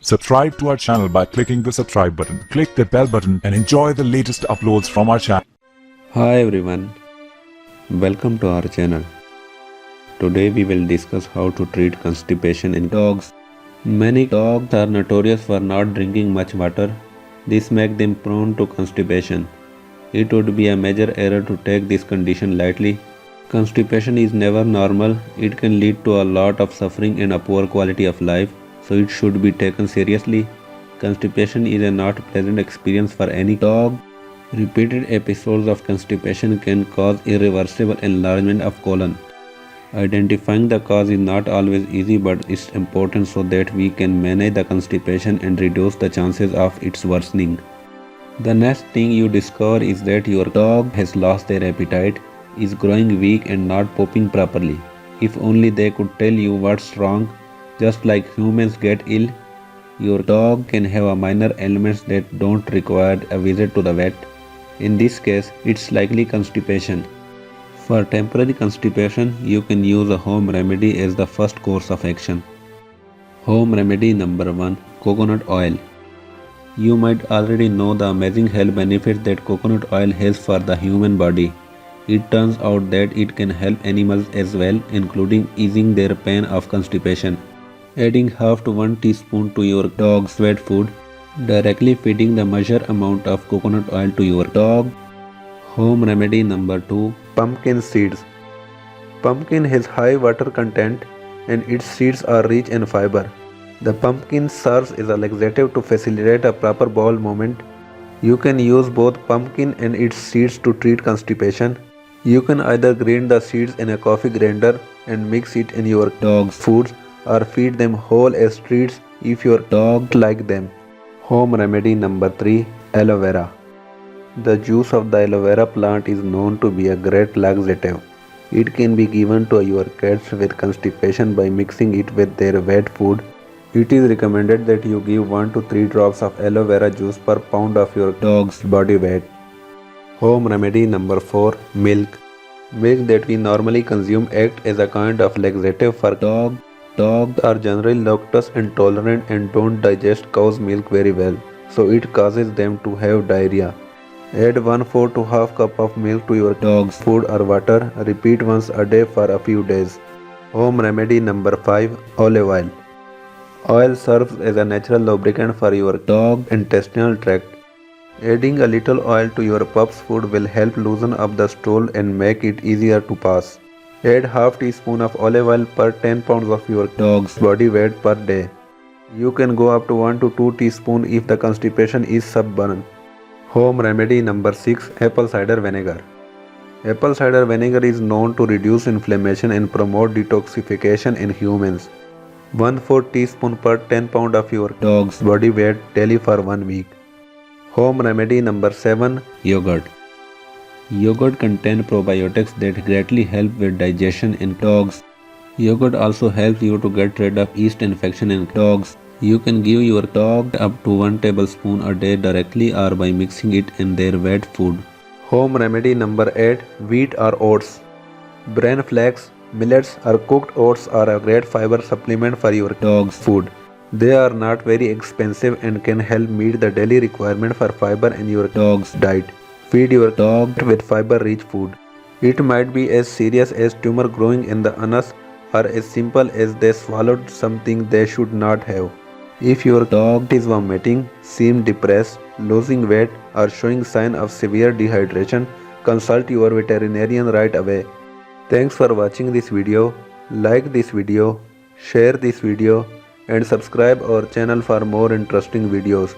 Subscribe to our channel by clicking the subscribe button. Click the bell button and enjoy the latest uploads from our channel. Hi everyone, welcome to our channel. Today we will discuss how to treat constipation in dogs. Many dogs are notorious for not drinking much water. This makes them prone to constipation. It would be a major error to take this condition lightly. Constipation is never normal. It can lead to a lot of suffering and a poor quality of life, so it should be taken seriously. Constipation is a not pleasant experience for any dog. Repeated episodes of constipation can cause irreversible enlargement of colon. Identifying the cause is not always easy, but it's important so that we can manage the constipation and reduce the chances of its worsening. The next thing you discover is that your dog has lost their appetite, is growing weak and not pooping properly. If only they could tell you what's wrong. Just like humans get ill, your dog can have a minor ailments that don't require a visit to the vet. In this case, it's likely constipation. For temporary constipation, you can use a home remedy as the first course of action. Home remedy number 1. Coconut oil. You might already know the amazing health benefits that coconut oil has for the human body. It turns out that it can help animals as well, including easing their pain of constipation. Adding half to 1 teaspoon to your dog's wet food, directly feeding the measured amount of coconut oil to your dog. Home remedy number 2. Pumpkin seeds. Pumpkin has high water content and its seeds are rich in fiber. The pumpkin serves as a laxative to facilitate a proper bowel movement. You can use both pumpkin and its seeds to treat constipation. You can either grind the seeds in a coffee grinder and mix it in your dog's foods, or feed them whole as treats if your dog likes them. Home remedy number 3. Aloe vera. The juice of the aloe vera plant is known to be a great laxative. It can be given to your cats with constipation by mixing it with their wet food. It is recommended that you give 1 to 3 drops of aloe vera juice per pound of your dog's body weight. Home remedy number 4. Milk. Milk that we normally consume acts as a kind of laxative for dogs. Dogs are generally lactose intolerant and don't digest cow's milk very well, so it causes them to have diarrhea. Add 1/4 to half cup of milk to your dog's food or water. Repeat once a day for a few days. Home remedy number 5. Olive oil. Oil serves as a natural lubricant for your dog's intestinal tract. Adding a little oil to your pup's food will help loosen up the stool and make it easier to pass. Add half teaspoon of olive oil per 10 pounds of your dog's body weight per day. You can go up to 1 to 2 teaspoons if the constipation is stubborn. Home remedy number 6. Apple cider vinegar. Apple cider vinegar is known to reduce inflammation and promote detoxification in humans. 1/4 teaspoon per 10 pound of your dog's body weight daily for 1 week. Home remedy number 7. Yogurt. Yogurt contains probiotics that greatly help with digestion in dogs. Yogurt also helps you to get rid of yeast infection in dogs. You can give your dog up to 1 tablespoon a day directly or by mixing it in their wet food. Home remedy number 8. Wheat or oats. Bran flakes, millets or cooked oats are a great fiber supplement for your dog's food. They are not very expensive and can help meet the daily requirement for fiber in your dog's diet. Feed your dog with fiber-rich food. It might be as serious as tumor growing in the anus or as simple as they swallowed something they should not have. If your dog is vomiting, seems depressed, losing weight, or showing signs of severe dehydration, consult your veterinarian right away. Thanks for watching this video. Like this video, share this video, and subscribe our channel for more interesting videos.